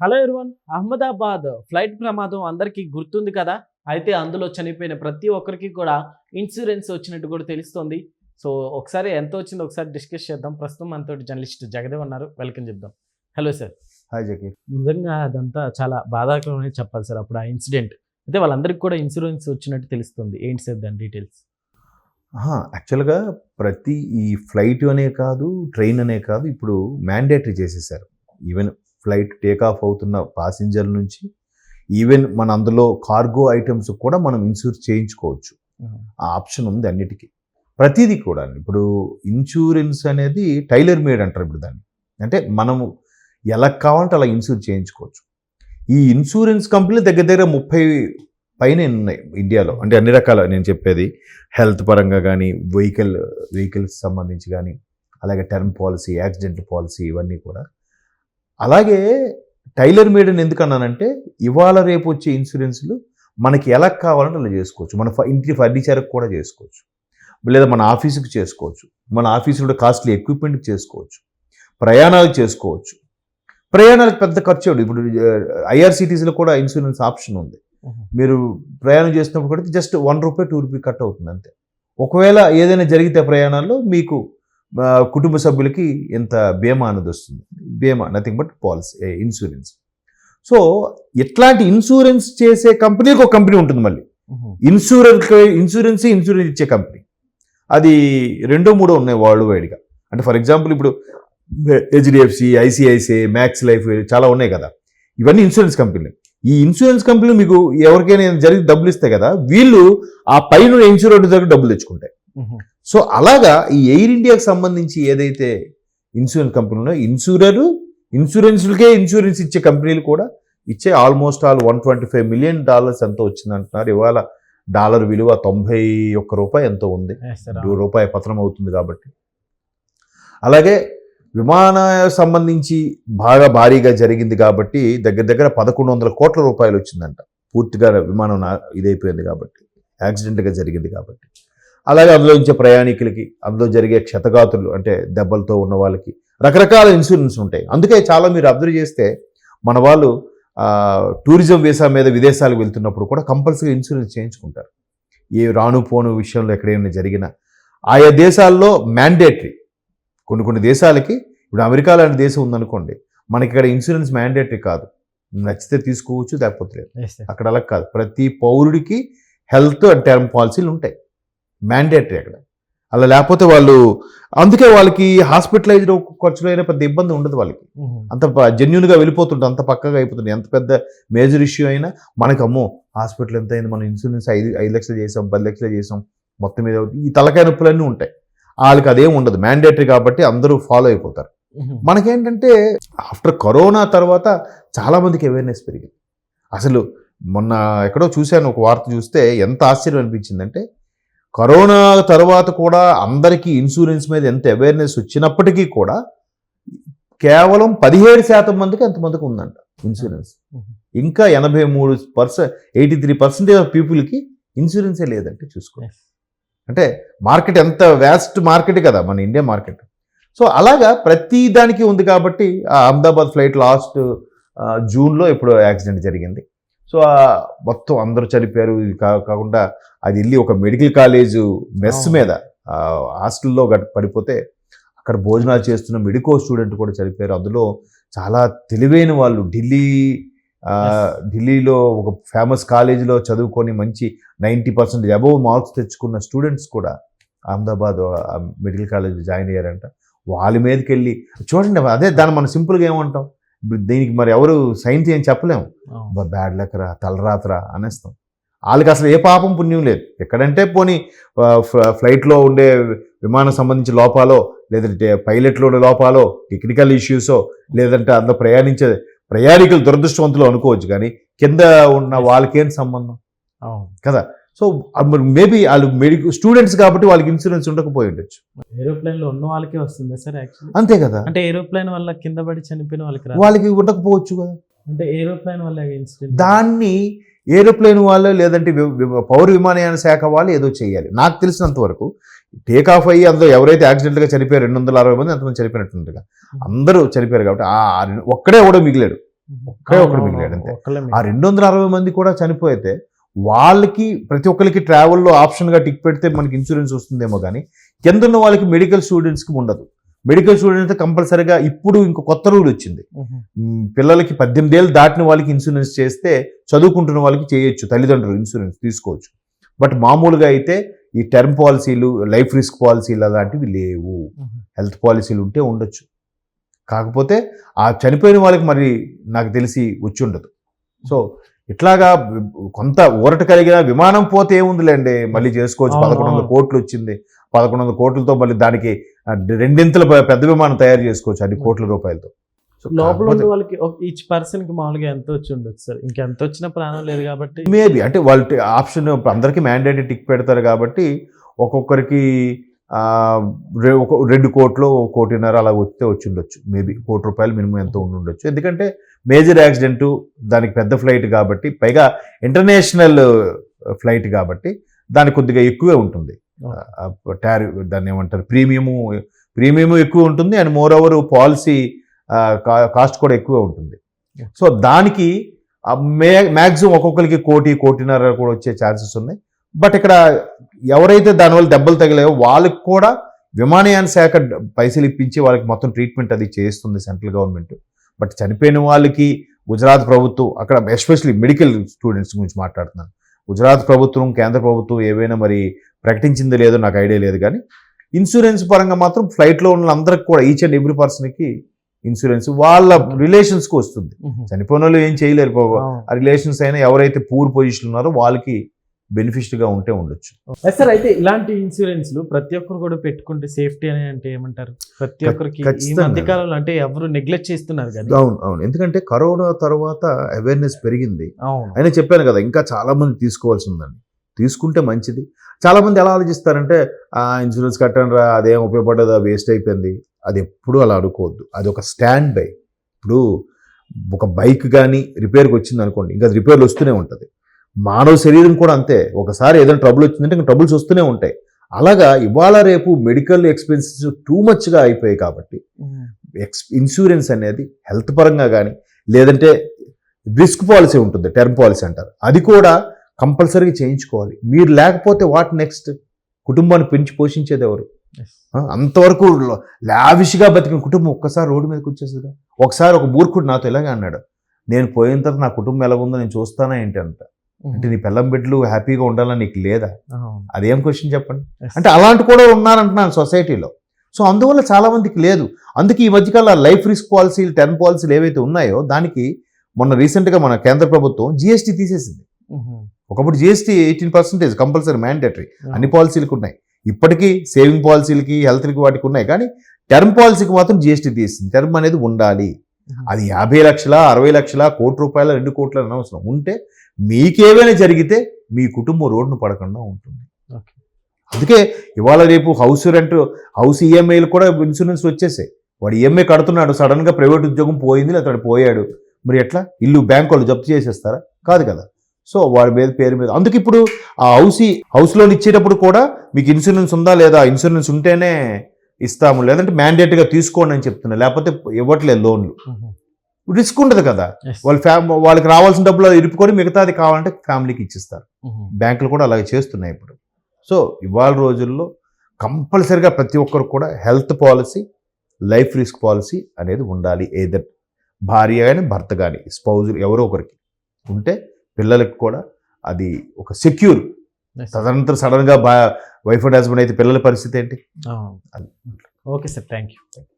Hello everyone. Ahmedabad flight ప్రమాదం అందరికీ గుర్తుంది కదా. అయితే అందులో చనిపోయిన ప్రతి ఒక్కరికి కూడా ఇన్సూరెన్స్ వచ్చినట్టు కూడా తెలుస్తోంది. సో ఒకసారి ఎంత వచ్చిందో ఒకసారి డిస్కస్ చేద్దాం. ప్రస్తుతం మనతోటి జర్నలిస్ట్ జగదేవ్ ఉన్నారు. వెల్కమ్ చెప్దాం. Hello sir. హాయ్ జకీ. నిజంగా అదంతా చాలా బాధాకరమని చెప్పాలి సార్. అప్పుడు ఆ ఇన్సిడెంట్ అయితే వాళ్ళందరికీ కూడా ఇన్సూరెన్స్ వచ్చినట్టు తెలుస్తుంది. ఏంటి సార్ దాని డీటెయిల్స్? యాక్చువల్గా ప్రతి ఈ ఫ్లైట్ అనే కాదు, ట్రైన్ అనే కాదు, ఇప్పుడు మ్యాండేటరీ చేసేసారు. ఈవెన్ ఫ్లైట్ టేక్ ఆఫ్ అవుతున్న ప్యాసింజర్ల నుంచి ఈవెన్ మన అందులో కార్గో ఐటమ్స్ కూడా మనం ఇన్సూర్ చేయించుకోవచ్చు. ఆ ఆప్షన్ ఉంది అన్నిటికీ, ప్రతిదీ కూడా. ఇప్పుడు ఇన్సూరెన్స్ అనేది టైలర్ మేడ్ అంటారు ఇప్పుడు దాన్ని. అంటే మనము ఎలా కావాలంటే అలా ఇన్సూర్ చేయించుకోవచ్చు. ఈ ఇన్సూరెన్స్ కంపెనీ దగ్గర దగ్గర 30 పైన ఉన్నాయి ఇండియాలో. అంటే అన్ని రకాల, నేను చెప్పేది హెల్త్ పరంగా కానీ, వెహికల్స్ సంబంధించి కానీ, అలాగే టర్మ్ పాలసీ, యాక్సిడెంట్ పాలసీ, ఇవన్నీ కూడా. అలాగే టైలర్ మేడ్ అని ఎందుకన్నానంటే ఇవాళ రేపు వచ్చే ఇన్సూరెన్స్లు మనకి ఎలా కావాలంటే అలా చేసుకోవచ్చు. మన ఇంటి ఫర్నిచర్కి కూడా చేసుకోవచ్చు, లేదా మన ఆఫీసుకి చేసుకోవచ్చు, మన ఆఫీసులో కాస్ట్లీ ఎక్విప్మెంట్కి చేసుకోవచ్చు, ప్రయాణాలకు చేసుకోవచ్చు. ప్రయాణాలకు పెద్ద ఖర్చు. ఇప్పుడు ఐఆర్సిటీసీలో కూడా ఇన్సూరెన్స్ ఆప్షన్ ఉంది. మీరు ప్రయాణం చేసినప్పుడు కూడా జస్ట్ ₹1 ₹2 కట్ అవుతుంది అంతే. ఒకవేళ ఏదైనా జరిగితే ప్రయాణాల్లో మీకు కుటుంబ సభ్యులకి ఎంత బీమా అనేది వస్తుంది. బీమా nothing but policy, insurance. So ఇట్లాంటి ఇన్సూరెన్స్ చేసే కంపెనీకి ఒక కంపెనీ ఉంటుంది. మళ్ళీ ఇన్సూరెన్స్ ఇచ్చే కంపెనీ అది 2-3 ఉన్నాయి వరల్డ్ వైడ్గా. అంటే ఫర్ ఎగ్జాంపుల్ ఇప్పుడు హెచ్డిఎఫ్సి, ఐసిఐసిఐ, మ్యాక్స్ లైఫ్ చాలా ఉన్నాయి కదా. ఇవన్నీ ఇన్సూరెన్స్ కంపెనీలు. ఈ ఇన్సూరెన్స్ కంపెనీలు మీకు ఎవరికైనా జరిగి డబ్బులు ఇస్తాయి కదా, వీళ్ళు ఆ పైన ఇన్సూరెన్స్ దగ్గర డబ్బులు తెచ్చుకుంటాయి. సో అలాగా ఈ ఎయిర్ ఇండియాకి సంబంధించి ఏదైతే ఇన్సూరెన్స్ కంపెనీలో ఇన్సూరెన్స్లకే ఇన్సూరెన్స్ ఇచ్చే కంపెనీలు కూడా ఇచ్చే ఆల్మోస్ట్ ఆల్ $125 మిలియన్ ఎంతో వచ్చిందంటున్నారు. ఇవాళ డాలర్ విలువ ₹91 ఎంతో ఉంది. రూపాయి పతనం అవుతుంది కాబట్టి. అలాగే విమాన సంబంధించి బాగా భారీగా జరిగింది కాబట్టి దగ్గర దగ్గర ₹1,100 కోట్ల వచ్చిందంట. పూర్తిగా విమానం ఇదైపోయింది కాబట్టి, యాక్సిడెంట్గా జరిగింది కాబట్టి. అలాగే అందులో నుంచి ప్రయాణికులకి, అందులో జరిగే క్షతగాతులు అంటే దెబ్బలతో ఉన్న వాళ్ళకి రకరకాల ఇన్సూరెన్స్ ఉంటాయి. అందుకే చాలా మీరు అబ్జర్వ్ చేస్తే మన వాళ్ళు టూరిజం వీసా మీద విదేశాలకు వెళ్తున్నప్పుడు కూడా కంపల్సరీ ఇన్సూరెన్స్ చేయించుకుంటారు. ఏ రాను పోను విషయంలో ఎక్కడైనా జరిగినా ఆయా దేశాల్లో మ్యాండేటరీ. కొన్ని దేశాలకి, ఇప్పుడు అమెరికా లాంటి దేశం ఉందనుకోండి, మనకి ఇక్కడ ఇన్సూరెన్స్ మ్యాండేటరీ కాదు. నచ్చితే తీసుకోవచ్చు, లేకపోతే లేదు. అక్కడ అలా కాదు. ప్రతి పౌరుడికి హెల్త్ అండ్ టర్మ్ పాలసీలు ఉంటాయి, మ్యాండేటరీ అక్కడ. అలా లేకపోతే వాళ్ళు, అందుకే వాళ్ళకి హాస్పిటలైజ్డ్ ఖర్చులో అయినా పెద్ద ఇబ్బంది ఉండదు. వాళ్ళకి అంత జెన్యున్గా వెళ్ళిపోతుంటుంది, అంత పక్కగా అయిపోతుంది. ఎంత పెద్ద మేజర్ ఇష్యూ అయినా మనకి అమ్మో హాస్పిటల్ ఎంత అయింది, మనం ఇన్సూరెన్స్ 5 లక్షలు చేసాం, 10 లక్షలు చేసాం, మొత్తం మీద ఈ తలకాయ నొప్పులన్నీ ఉంటాయి. వాళ్ళకి అదేం ఉండదు, మ్యాండేటరీ కాబట్టి అందరూ ఫాలో అయిపోతారు. మనకేంటంటే ఆఫ్టర్ కరోనా తర్వాత చాలామందికి అవేర్నెస్ పెరిగింది. అసలు మొన్న ఎక్కడో చూశాను, ఒక వార్త చూస్తే ఎంత ఆశ్చర్యం అనిపించిందంటే, కరోనా తర్వాత కూడా అందరికీ ఇన్సూరెన్స్ మీద ఎంత అవేర్నెస్ వచ్చినప్పటికీ కూడా కేవలం 17% మందికి ఎంతమందికి ఉందంట ఇన్సూరెన్స్. ఇంకా 83% ఆఫ్ పీపుల్కి ఇన్సూరెన్సే లేదంటే చూసుకోండి. అంటే మార్కెట్ ఎంత వ్యాస్ట్ మార్కెట్ కదా మన ఇండియా మార్కెట్. సో అలాగా ప్రతి దానికి ఉంది కాబట్టి ఆ అహ్మదాబాద్ ఫ్లైట్ లాస్ట్ జూన్లో ఇప్పుడు యాక్సిడెంట్ జరిగింది. సో మొత్తం అందరూ చనిపోయారు. ఇది కాకుండా అది వెళ్ళి ఒక మెడికల్ కాలేజు మెస్ మీద హాస్టల్లో పడిపోతే అక్కడ భోజనాలు చేస్తున్న మెడికో స్టూడెంట్ కూడా చనిపోయారు. అందులో చాలా తెలివైన వాళ్ళు, ఢిల్లీలో ఒక ఫేమస్ కాలేజీలో చదువుకొని మంచి 90% అబోవ్ మార్క్స్ తెచ్చుకున్న స్టూడెంట్స్ కూడా అహ్మదాబాద్ మెడికల్ కాలేజీలో జాయిన్ అయ్యారంట. వాళ్ళ మీదకి వెళ్ళి చూడండి, అదే దాన్ని మనం సింపుల్గా ఏమంటాం, దీనికి మరి ఎవరు సైన్స్ ఏం చెప్పలేము, బ్యాడ్ లక్కరా, తలరాత్రా అనేస్తాం. వాళ్ళకి అసలు ఏ పాపం పుణ్యం లేదు. ఎక్కడంటే పోనీ ఫ్లైట్లో ఉండే విమానం సంబంధించి లోపాలో, లేదంటే పైలట్లో ఉండే లోపాలో, టెక్నికల్ ఇష్యూసో, లేదంటే అందులో ప్రయాణికులు దురదృష్టవంతులు అనుకోవచ్చు, కానీ కింద ఉన్న వాళ్ళకేం సంబంధం కదా. సో మేబీ వాళ్ళు స్టూడెంట్స్ కాబట్టి వాళ్ళకి ఇన్సూరెన్స్ ఉండకపోయి ఉండొచ్చు. ఏరోప్లేన్ లో ఉన్న వాళ్ళకే వస్తుంది సార్ యాక్చువల్లీ. అంతే కదా. అంటే ఏరోప్లేన్ వల్ల కింద పడి చనిపోయిన వాళ్ళకి ఉండకపోవచ్చు కదా. అంటే ఏరోప్లేన్ వల్ల ఇన్సిడెంట్, దాన్ని ఏరోప్లేన్ వాళ్ళు లేదంటే పౌర విమానయాన శాఖ వాళ్ళు ఏదో చేయాలి. నాకు తెలిసినంత వరకు టేక్ ఆఫ్ అయ్యి అందులో ఎవరైతే యాక్సిడెంట్గా చనిపోయారు 260 మంది అంతమంది చనిపోయినట్టుందిగా, అందరూ చనిపోయారు కాబట్టి ఒక్కడే కూడా మిగిలాడు. ఒకే ఒకడు మిగిలాడు అంతే. ఒక్కళ్ళే ఆ 260 మంది కూడా చనిపోతే వాళ్ళకి ప్రతి ఒక్కరికి ట్రావెల్లో ఆప్షన్గా టిక్ పెడితే మనకి ఇన్సూరెన్స్ వస్తుందేమో కానీ కింద ఉన్న వాళ్ళకి మెడికల్ స్టూడెంట్స్కి ఉండదు. మెడికల్ స్టూడెంట్స్ కంపల్సరీగా ఇప్పుడు ఇంకో కొత్త రూల్ వచ్చింది. పిల్లలకి 18 ఏళ్ళు దాటిన వాళ్ళకి ఇన్సూరెన్స్ చేస్తే చదువుకుంటున్న వాళ్ళకి చేయొచ్చు, తల్లిదండ్రులు ఇన్సూరెన్స్ తీసుకోవచ్చు. బట్ మామూలుగా అయితే ఈ టర్మ్ పాలసీలు, లైఫ్ రిస్క్ పాలసీలు అలాంటివి లేవు. హెల్త్ పాలసీలు ఉంటే ఉండొచ్చు, కాకపోతే ఆ చనిపోయిన వాళ్ళకి మరి నాకు తెలిసి వచ్చి ఉండదు. సో ఇట్లాగా కొంత ఊరట కలిగిన విమానం పోతే ఏముందిలేండి, మళ్ళీ చేసుకోవచ్చు. 1100 కోట్లు వచ్చింది, 1100 కోట్లతో మళ్ళీ దానికి రెండింతల పెద్ద విమానం తయారు చేసుకోవచ్చు 10 కోట్ల రూపాయలతో. లోపల ఉన్న వాళ్ళకి ఈచ్ పర్సన్ కి మామూలుగా ఎంత వచ్చి ఉండొచ్చు సార్? ఇంకెంత వచ్చినా ప్రాణం లేదు కాబట్టి మేబీ అంటే వాళ్ళు ఆప్షన్ అందరికీ మ్యాండేటరీ టిక్ పెడతారు కాబట్టి ఒక్కొక్కరికి 2 కోట్లు 1.5 కోటి అలా వస్తే వచ్చి ఉండొచ్చు. మేబీ ₹1 కోటి మినిమం ఎంతో ఉండి ఉండొచ్చు. ఎందుకంటే మేజర్ యాక్సిడెంట్, దానికి పెద్ద ఫ్లైట్ కాబట్టి, పైగా ఇంటర్నేషనల్ ఫ్లైట్ కాబట్టి దానికి కొద్దిగా ఎక్కువే ఉంటుంది. దాన్ని ఏమంటారు, ప్రీమియము ఎక్కువ ఉంటుంది. And more over policy cost కూడా ఎక్కువ ఉంటుంది. సో దానికి మ్యాక్సిమం ఒక్కొక్కరికి 1 కోటి కూడా వచ్చే ఛాన్సెస్ ఉన్నాయి. బట్ ఇక్కడ ఎవరైతే దానివల్ల దెబ్బలు తగిలాయో వాళ్ళకి కూడా విమానయాన శాఖ పైసలు ఇప్పించి వాళ్ళకి మొత్తం ట్రీట్మెంట్ అది చేస్తుంది సెంట్రల్ గవర్నమెంట్. బట్ చనిపోయిన వాళ్ళకి గుజరాత్ ప్రభుత్వం, అక్కడ ఎస్పెషల్లీ మెడికల్ స్టూడెంట్స్ గురించి మాట్లాడుతున్నాను, గుజరాత్ ప్రభుత్వం, కేంద్ర ప్రభుత్వం ఏవైనా మరి ప్రకటించిందో లేదో నాకు ఐడియా లేదు, కానీ ఇన్సూరెన్స్ పరంగా మాత్రం ఫ్లైట్లో ఉన్న అందరికి కూడా ఈచ్ అండ్ ఎవ్రీ పర్సన్కి ఇన్సూరెన్స్ వాళ్ళ రిలేషన్స్కి వస్తుంది. చనిపోయిన వాళ్ళు ఏం చేయలేరు, ఆ రిలేషన్స్ అయినా ఎవరైతే పూర్ పొజిషన్ ఉన్నారో వాళ్ళకి బెనిఫిషియల్గా ఉంటే ఉండొచ్చు. సార్ అయితే ఇలాంటి ఇన్సూరెన్స్లు ప్రతి ఒక్కరు కూడా పెట్టుకుంటే సేఫ్టీ అని అంటే ఏమంటారు? ప్రతి ఒక్కరికి ఈ మధ్య కాలంలో అంటే ఎవరు నెగ్లెక్ట్ చేస్తున్నారు కదా. అవును, ఎందుకంటే కరోనా తర్వాత అవేర్నెస్ పెరిగింది. అయినా చెప్పాను కదా, ఇంకా చాలా మంది తీసుకోవాల్సి ఉందండి. తీసుకుంటే మంచిది. చాలా మంది ఎలా ఆలోచిస్తారంటే ఇన్సూరెన్స్ కట్టండి రా, అదేం ఉపయోగపడదు, వేస్ట్ అయిపోయింది. అది ఎప్పుడూ అలా అనుకోవద్దు. అది ఒక స్టాండ్ బై. ఇప్పుడు ఒక బైక్ కానీ రిపేర్కి వచ్చింది అనుకోండి, ఇంకా రిపేర్లు వస్తూనే ఉంటుంది. మానవ శరీరం కూడా అంతే, ఒకసారి ఏదైనా ట్రబుల్ వచ్చిందంటే ఇంకా ట్రబుల్స్ వస్తూనే ఉంటాయి. అలాగా ఇవాళ రేపు మెడికల్ ఎక్స్పెన్సెస్ టూ మచ్గా అయిపోయాయి కాబట్టి ఇన్సూరెన్స్ అనేది హెల్త్ పరంగా కానీ, లేదంటే రిస్క్ పాలసీ ఉంటుంది, టర్మ్ పాలసీ అంటారు, అది కూడా కంపల్సరీగా చేయించుకోవాలి. మీరు లేకపోతే వాట్ నెక్స్ట్? కుటుంబాన్ని పెంచి పోషించేది ఎవరు? అంతవరకు లావిష్గా బతికిన కుటుంబం ఒక్కసారి రోడ్డు మీదకి వచ్చేస్తుందా? ఒకసారి ఒక మూర్ఖుడు నాతో ఇలాగే అన్నాడు, నేను పోయిన తర్వాత నా కుటుంబం ఎలా ఉందో నేను చూస్తానా ఏంటి అంట. అంటే నీ పిల్లం బిడ్డలు హ్యాపీగా ఉండాలని నీకు లేదా? అదేం క్వశ్చన్ చెప్పండి. అంటే అలాంటి కూడా ఉన్నారంటున్నాను సొసైటీలో. సో అందువల్ల చాలా మందికి లేదు. అందుకే ఈ మధ్యకాల లైఫ్ రిస్క్ పాలసీలు, టర్మ్ పాలసీలు ఏవైతే ఉన్నాయో దానికి మొన్న రీసెంట్గా మన కేంద్ర ప్రభుత్వం GST తీసేసింది. ఒకప్పుడు GST 18% కంపల్సరీ మ్యాండేటరీ అన్ని పాలసీలకు ఉన్నాయి. ఇప్పటికీ సేవింగ్ పాలసీలకి, హెల్త్కి వాటికి ఉన్నాయి, కానీ టర్మ్ పాలసీకి మాత్రం GST తీసింది. టర్మ్ అనేది ఉండాలి. అది 50 లక్షల, 60 లక్షల, ₹1 కోటి, 2 కోట్ల అనవసరం. ఉంటే మీకేమైనా జరిగితే మీ కుటుంబం రోడ్డును పడకుండా ఉంటుంది. అందుకే ఇవాళ రేపు హౌస్ EMIలు కూడా ఇన్సూరెన్స్ వచ్చేసాయి. వాడు EMI కడుతున్నాడు, సడన్గా ప్రైవేట్ ఉద్యోగం పోయింది, లేదా పోయాడు, మరి ఎట్లా? ఇల్లు బ్యాంకు వాళ్ళు జప్తు చేసేస్తారా? కాదు కదా. సో వాడి పేరు మీద అందుకే ఇప్పుడు ఆ హౌస్ లోన్ ఇచ్చేటప్పుడు కూడా మీకు ఇన్సూరెన్స్ ఉందా లేదా, ఇన్సూరెన్స్ ఉంటేనే ఇస్తాము, లేదంటే మ్యాండేట్గా తీసుకోండి అని చెప్తున్నా, లేకపోతే ఇవ్వట్లేదు లోన్లు. రిస్క్ ఉండదు కదా. వాళ్ళకి రావాల్సిన డబ్బులు ఇరుపుకొని మిగతాది కావాలంటే ఫ్యామిలీకి ఇచ్చిస్తారు. బ్యాంకులు కూడా అలాగే చేస్తున్నాయి ఇప్పుడు. సో ఇవాళ రోజుల్లో కంపల్సరిగా ప్రతి ఒక్కరు కూడా health policy, life risk policy అనేది ఉండాలి. ఏదర్ భార్య కానీ భర్త కానీ స్పౌజ్ ఎవరో ఒకరికి ఉంటే పిల్లలకి కూడా అది ఒక సెక్యూర్. తదనంతరం సడన్గా వైఫ్ అండ్ హస్బెండ్ అయితే పిల్లల పరిస్థితి ఏంటి? Okay sir, thank you.